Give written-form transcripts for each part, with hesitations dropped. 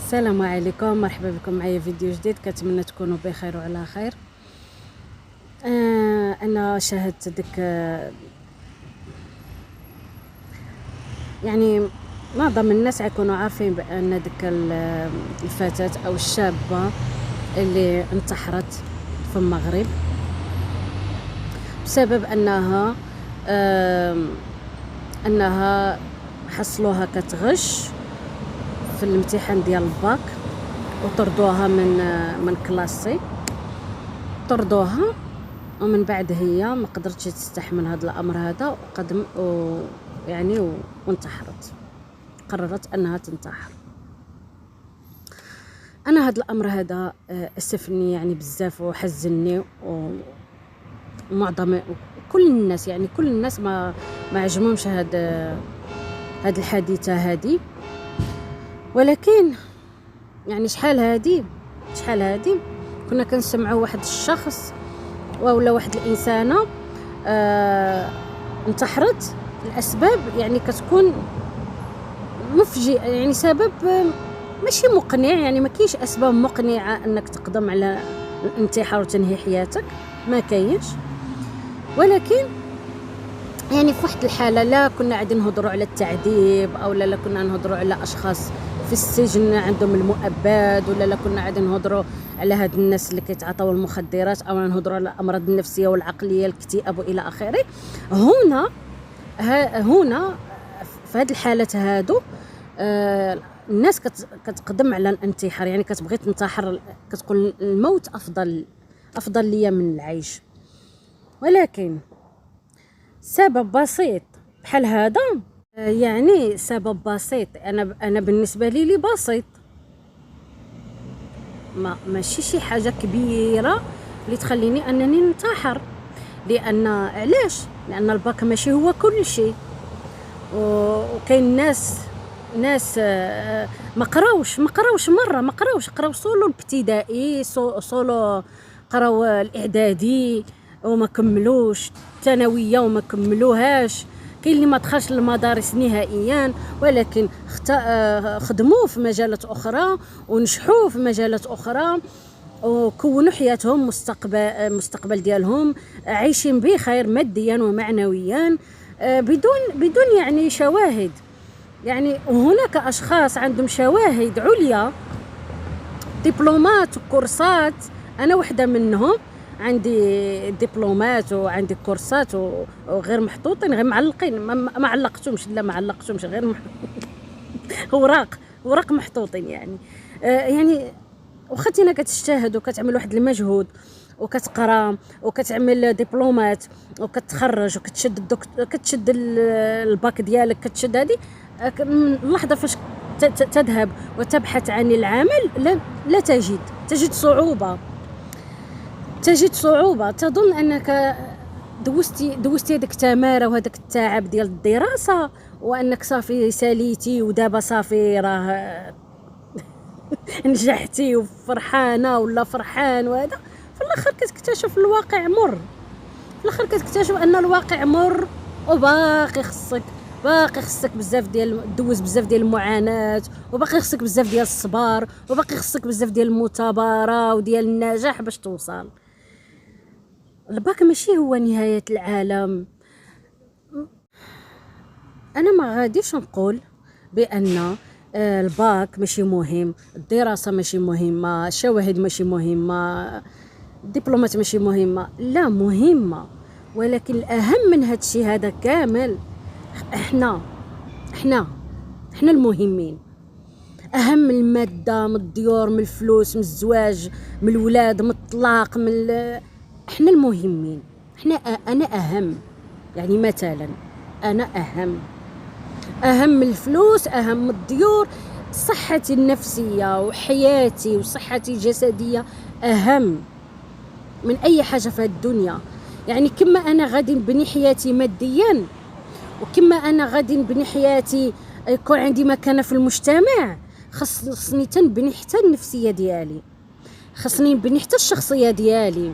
السلام عليكم، مرحبا بكم معايا فيديو جديد. كنتمنى تكونوا بخير وعلى خير. انا شاهدت ديك يعني معظم الناس يكونوا عارفين بان ديك الفتاة او الشابة اللي انتحرت في المغرب بسبب انها حصلوها كتغش في الامتحان ديال الباك وطردوها من كلاسي، طردوها ومن بعد هي ما قدرتش تستحمل هذا الامر هذا وانتحرت، قررت انها تنتحر. انا هذا الامر هذا اسفني يعني بزاف وحزنني، ومعظم كل الناس ما عجبهمش هذه الحادثه هذه. ولكن يعني شحال هادي كنا كنسمعوا واحد الشخص ولا واحد الانسانه انتحرت. الاسباب يعني كتكون مفجئه، يعني سبب ماشي مقنع، يعني ما كاينش اسباب مقنعه انك تقدم على الانتحار وتنهي حياتك، ما كاينش. ولكن يعني في واحد الحاله لا كنا غادي نهضروا على التعذيب، او لا كنا نهضروا على اشخاص في السجن عندهم المؤبد، ولا لا كنا غادي نهضروا على هاد الناس اللي كيتعاطوا المخدرات، او نهضروا على الامراض النفسيه والعقليه، الاكتئاب والى اخره. هنا في هاد الحالات هادو الناس كتقدم على الانتحار، يعني كتبغي تنتحر، كتقول الموت افضل ليا من العيش. ولكن سبب بسيط بحال هذا، يعني سبب بسيط، انا بالنسبه لي بسيط، ماشي شي حاجه كبيره اللي تخليني انني ننتحر. علاش؟ لان الباك ماشي هو كل شيء، وكاين ناس ما قراوش مره، قراو سولو الابتدائي، سولو قراو الاعدادي وما كملوش، الثانويه وما كملوهاش، كاين اللي ما دخلش للمدارس نهائيا، ولكن خدموا في مجالات اخرى ونجحوا في مجالات اخرى وكونوا حياتهم، مستقبل ديالهم، عايشين بخير ماديا ومعنويا بدون يعني شواهد. يعني وهناك اشخاص عندهم شواهد عليا، دبلومات وكورسات، انا وحده منهم، عندي دبلومات وعندي كورسات وغير محطوطين، غير معلقين، ما علقتهمش، غير اوراق محطوطين. يعني وختينا كتجتهد وكتعمل واحد المجهود وكتقرا وكتعمل دبلومات وكتخرج كتشد الباك ديالك، كتشد هذه اللحظه فاش تذهب وتبحث عن العمل لا تجد صعوبه، تظن انك دوزتي هذيك التماره وهذاك التعب ديال الدراسه، وانك صافي ساليتي ودابا صافي راه نجحتي وفرحانه ولا فرحان، وهذا في الاخر كتكتشف الواقع مر، كتكتشف ان الواقع مر، وباقي خصك بزاف دوز بزاف ديال المعاناه، وباقي خصك بزاف ديال الصبر، وباقي خصك بزاف ديال المثابره وديال النجاح باش توصل. الباك ماشي هو نهايه العالم. انا ما غاديش نقول بان الباك ماشي مهم، الدراسه ماشي مهمه، الشواهد ماشي مهمه، الدبلومات ماشي مهمه، لا مهمه، ولكن الاهم من هذا الشيء هذا كامل احنا المهمين. اهم من الماده، من الديور، من الفلوس، من الزواج، من الولاد، من الطلاق، احنا المهمين. انا اهم، يعني مثلا انا اهم من الفلوس، اهم من الديور، صحتي النفسيه وحياتي وصحتي الجسديه اهم من اي حاجه في الدنيا. يعني كما انا غادي نبني حياتي ماديا، وكما انا غادي نبني حياتي يكون عندي مكانه في المجتمع، خصني تنبني حتى النفسيه ديالي، خصني نبني حتى الشخصيه ديالي.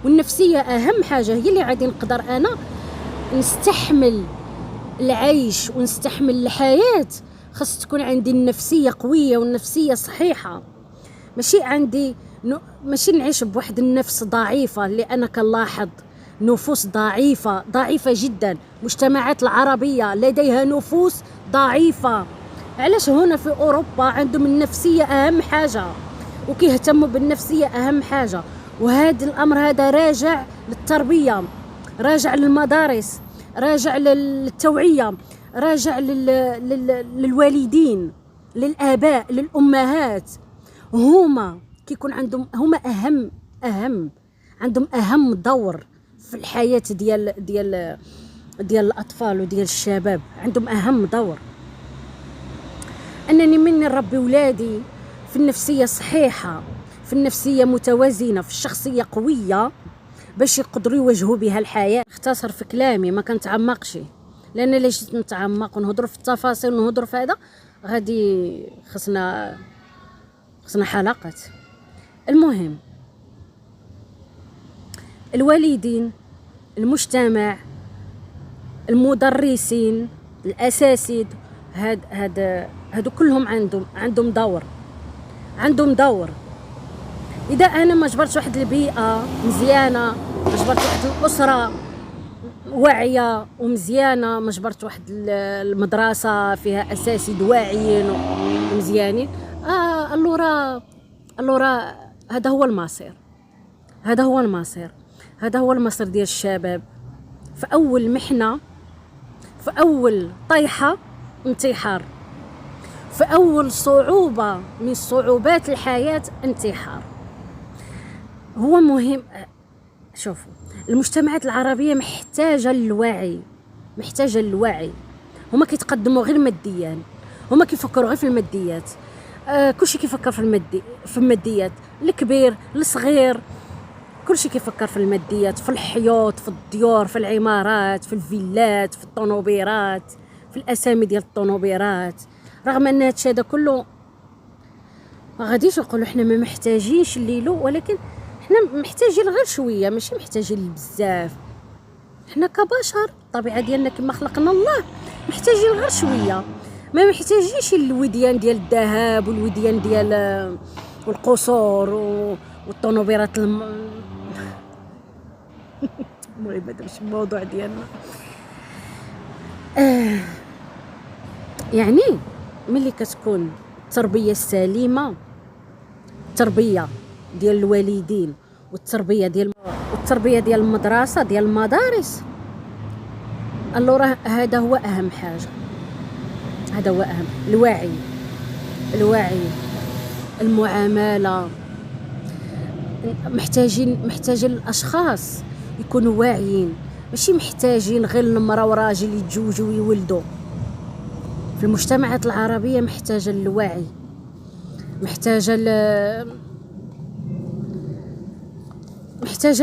والنفسيه اهم حاجه، هي اللي غادي نقدر انا نستحمل العيش ونستحمل الحياه خاص تكون عندي النفسيه قويه والنفسيه صحيحه، ماشي عندي ماشي نعيش بواحد النفس ضعيفه، اللي انا كنلاحظ نفوس ضعيفه ضعيفه جدا. المجتمعات العربيه لديها نفوس ضعيفه. علاش هنا في اوروبا عندهم النفسيه اهم حاجه وكيهتموا بالنفسيه اهم حاجه؟ وهذا الامر هذا راجع للتربيه، راجع للمدارس، راجع للتوعيه، راجع للوالدين، للآباء، للأمهات. هما كيكون عندهم هما عندهم أهم دور في الحياة ديال الأطفال وديال الشباب. عندهم أهم دور. أنني مني نربي ولادي في النفسية صحيحة، في النفسية متوازنة، في الشخصية قوية، باش يقدروا يواجهوا بها الحياة. اختصر في كلامي، ما كنتعمقش، لان الا جيت نتعمق ونهضر في التفاصيل ونهضر في هذا غادي خصنا حلقات. المهم، الوالدين، المجتمع، المدرسين، الاساتذه، هادو كلهم عندهم دور. اذا انا ما جبرتش واحد البيئه مزيانه، ما جبرت واحد الاسره واعيه ومزيانه، ما جبرت واحد المدرسه فيها اساتذه واعيين ومزيانين، اللورا هذا هو المصير، هذا هو المصير ديال الشباب. في اول محنه، في اول طيحه انتحار، في اول صعوبه من صعوبات الحياه انتحار. هو مهم. شوفوا، المجتمعات العربيه محتاجه للوعي. هما كيتقدموا غير ماديا، هما كيفكروا غير في الماديات. كلشي كيفكر في الماديات، الكبير الصغير كلشي كيفكر في الماديات، في الحيوط، في الديور، في العمارات، في الفيلات، في الطونوبيرات، في الاسامي ديال الطونوبيرات. رغم ان هادشي هذا كله ما غاديش نقولوا حنا ما محتاجينش ليلو، ولكن حنا محتاجين غير شويه، ماشي محتاجين بزاف. حنا كبشر الطبيعه ديالنا كما خلقنا الله محتاجين غير شويه، ما محتاجينش الوديان ديال الذهب والوديان ديال والقصور والطونوبيرات المهم هذا ماشي الموضوع ديالنا. يعني ملي كتكون التربيه السليمه، التربيه ديال الوالدين والتربيه ديال المدرسه ديال المدارس، راه هذا هو اهم حاجه، هذا هو اهم. الوعي، المعامله. محتاجين الاشخاص يكونوا واعيين، ماشي محتاجين غير المراه وراجل يتزوجوا ويولدوا. في المجتمعات العربيه محتاجه الوعي، محتاجه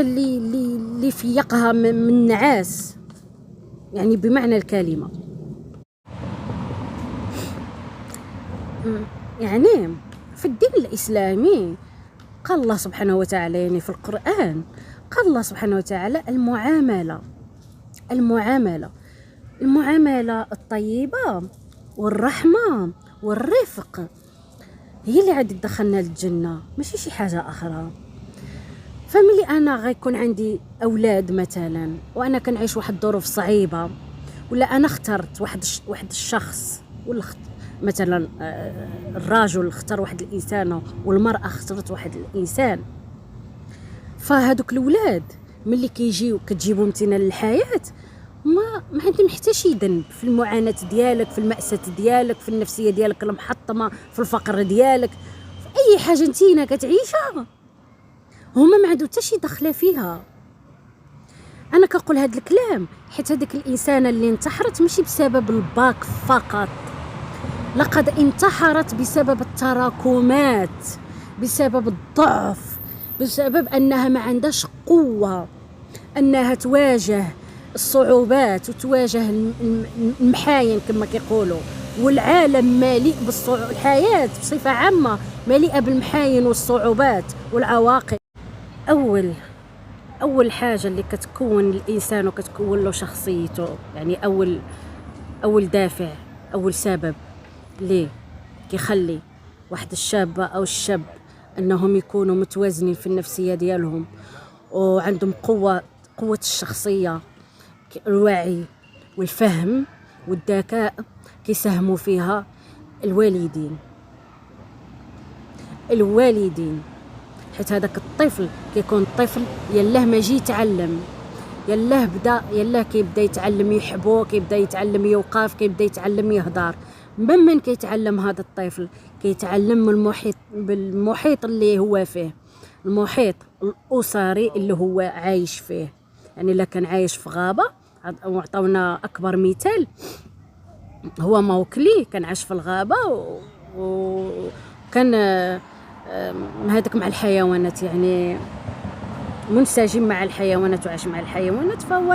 اللي يفيقها من النعاس، يعني بمعنى الكلمه. يعني في الدين الاسلامي قال الله سبحانه وتعالى، يعني في القرآن قال الله سبحانه وتعالى المعاملة الطيبة والرحمة والرفق هي اللي غادي تدخلنا للجنة، ماشي شي حاجة أخرى. فملي أنا غيكون عندي أولاد مثلا، وأنا كنعيش واحد الظروف صعيبة، ولا أنا اخترت واحد الشخص، ولا مثلا الرجل اختار واحد الانسان والمراه اختارت واحد الانسان، فهادوك الاولاد ملي كيجيو كتجيبهم انت للحياه ما عندهم حتى شي ذنب في المعاناه ديالك، في المأساة ديالك، في النفسيه ديالك المحطمه، في الفقر ديالك، في اي حاجه انتينا كتعيشها هما ما عندهم حتى شي دخله فيها. انا كنقول هاد الكلام حيت هذيك الانسانه اللي انتحرت ماشي بسبب الباك فقط، لقد انتحرت بسبب التراكمات، بسبب الضعف، بسبب أنها ما عندهاش قوة أنها تواجه الصعوبات وتواجه المحاين كما كيقولوا. والعالم مليء الحياة بصفة عامة مليئة بالمحاين والصعوبات والعواقب. أول حاجة اللي كتكون الإنسان وكتكون له شخصيته، يعني أول دافع، أول سبب ليه كيخلي واحد الشابة أو الشاب أنهم يكونوا متوازنين في النفسية ديالهم وعندهم قوة الشخصية، الوعي والفهم والذكاء، كيساهموا فيها الوالدين. حيت هذاك الطفل كيكون طفل يلاه ما جي يتعلم، يلاه كيبدا يتعلم يحبو، كيبدا يتعلم يوقف، كيبدا يتعلم يهضر. من كيتعلم هذا الطفل؟ كيتعلم من بالمحيط اللي هو فيه، المحيط الأسري اللي هو عايش فيه. يعني الا كان عايش في غابة، وعطاونا أكبر مثال هو موكلي، كان عاش في الغابة وكان هذاك مع الحيوانات، يعني منسجم مع الحيوانات وعاش مع الحيوانات، فهو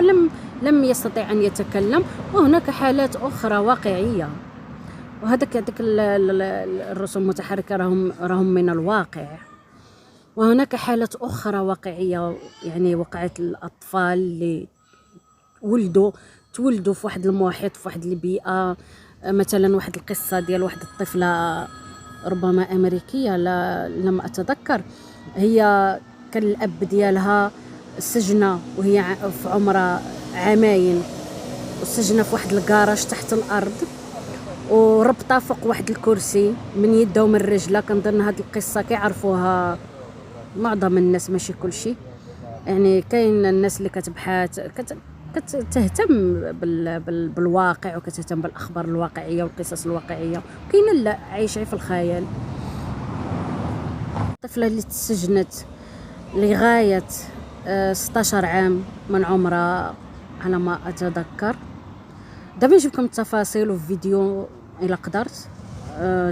لم يستطيع أن يتكلم. وهناك حالات أخرى واقعية، وهذاك الرسوم المتحركة راهم من الواقع. وهناك حالات أخرى واقعية، يعني وقعت الأطفال اللي تولدوا في واحد المحيط، في واحد البيئة. مثلا واحد القصة ديال واحد الطفلة ربما أمريكية، لم أتذكر، هي كان الأب ديالها سجنة وهي في عمرها عامين، وسجنة في واحد الكراج تحت الأرض، وربطها فوق واحد الكرسي من يدها ومن رجلها. كنظن هاد القصة كيعرفوها معظم الناس، ماشي كلشي. يعني كاين الناس اللي كتبحث كتهتم بالواقع وكتهتم بالاخبار الواقعيه والقصص الواقعيه، وكاين لا عايشه في الخيال. الطفله اللي تسجنت لغايه 16 عام من عمرها على ما اتذكر. دابا نجيبكم التفاصيل وفي فيديو الا قدرت،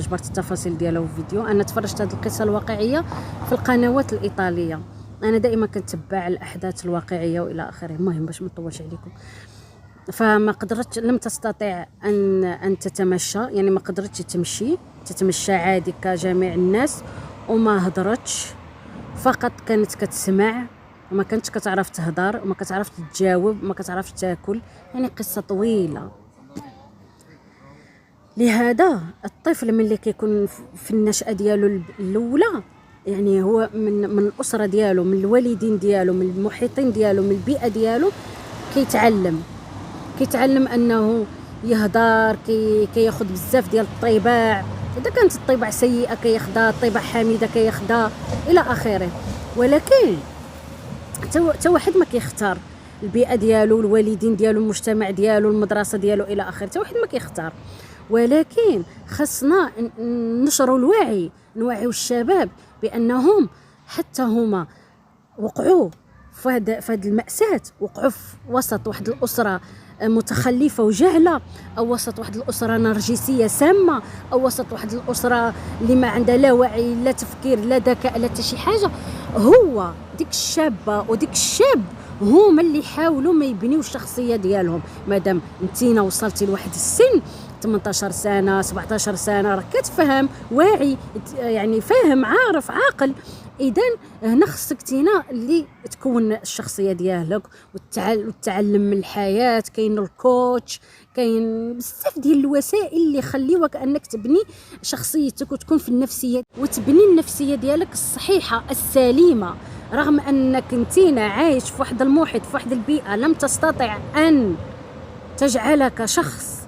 جبرت التفاصيل ديالها في فيديو. انا تفرجت هذه القصه الواقعيه في القنوات الايطاليه، انا دائما كنتبع الاحداث الواقعيه والى اخره. المهم باش ما نطولش عليكم، فما قدرت، لم تستطيع ان تتمشى، يعني ما قدرتش تتمشى عادي كجميع الناس، وما هضرتش، فقط كانت كتسمع، وما كانتش كتعرف تهضر، وما كتعرف تجاوب، وما كتعرفش تاكل. يعني قصه طويله. لهذا الطفل ملي كيكون في النشأة ديالو الاولى، يعني هو من الاسره ديالو، من الوالدين ديالو، من المحيطين ديالو، من البيئه ديالو، كيتعلم انه يهضر، كياخذ بزاف ديال الطباع. اذا كانت الطباع سيئه كياخذها، الطباع حميده كياخذها الى اخره. ولكن حتى واحد ما كيختار البيئه ديالو، الوالدين ديالو، المجتمع ديالو، المدرسه ديالو الى اخره، حتى واحد ما كيختار. ولكن خصنا نشروا الوعي، نوعيو الشباب بانهم حتى هما وقعوا في هذه المأساة، وقعوا في وسط واحد الأسرة متخلفة وجهلة، أو وسط واحد الأسرة نرجسية سامة، أو وسط واحد الأسرة اللي ما عندها لا وعي لا تفكير لا ذكاء لا حتى شي حاجة. هو ديك الشابة وديك الشاب هما اللي يحاولوا ما يبنيوش الشخصية ديالهم. مادام انتينا وصلتي لواحد السن 18 سنة 17 سنة، راك كتفهم، واعي، يعني فاهم، عارف، عاقل، اذا هنا خصك تينا اللي تكون الشخصيه ديالك وتتعلم من الحياه. كاين الكوتش، كاين بزاف ديال الوسائل اللي يخليوك انك تبني شخصيتك وتكون في النفسيه، وتبني النفسيه ديالك الصحيحه السليمه. رغم انك انتينا عايش في واحد المحيط، في واحد البيئه لم تستطع ان تجعلك شخص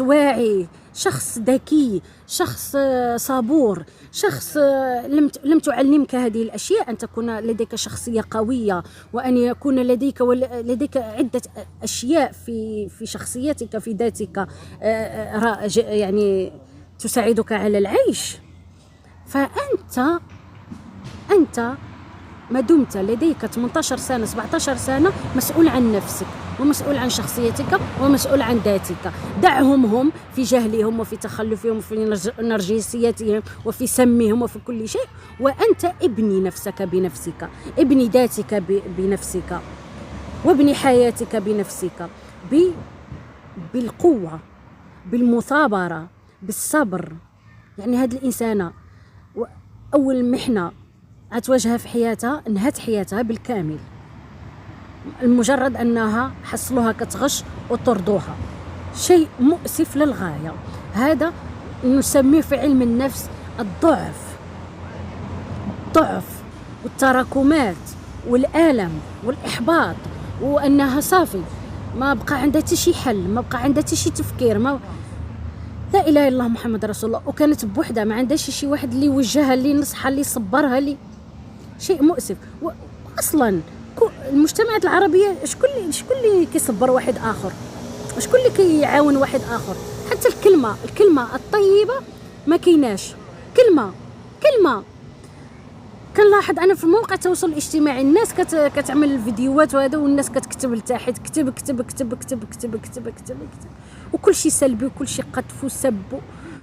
واعي، شخص ذكي، شخص صبور، شخص لم تعلمك هذه الأشياء، أن تكون لديك شخصية قوية، وأن يكون لديك عدة أشياء في شخصيتك، في ذاتك، يعني تساعدك على العيش. فأنت ما دمت لديك 18 سنة 17 سنة مسؤول عن نفسك، ومسؤول عن شخصيتك، ومسؤول عن ذاتك. دعهم هم في جهلهم وفي تخلفهم وفي نرجسيتهم وفي سمهم وفي كل شيء، وأنت ابني نفسك بنفسك، ابني ذاتك بنفسك، وابني حياتك بنفسك، بالقوة، بالمثابرة، بالصبر. يعني هذه الإنسانة أول محنة هتواجهها في حياتها، انهت حياتها بالكامل، المجرد انها حصلوها كتغش وطردوها. شيء مؤسف للغايه. هذا نسميه في علم النفس الضعف والتراكمات والألم والإحباط، وأنها صافي ما بقى عندها حتى شي حل، ما بقى عندها حتى شي تفكير، ما لا اله الا الله محمد رسول الله. وكانت بوحدها، ما عندهاش شي واحد اللي يوجهها، اللي ينصحها، اللي يصبرها، اللي شيء مؤسف. واصلا المجتمعات العربيه شكون اللي كيصبر واحد اخر؟ شكون اللي كيعاون واحد اخر؟ حتى الكلمه الطيبه ما كايناش. كلمه كنلاحظ انا في مواقع التواصل الاجتماعي الناس كتعمل الفيديوهات وهذا، والناس كتكتب لتحت كتب، وكل شيء سلبي وكل شيء قذف وسب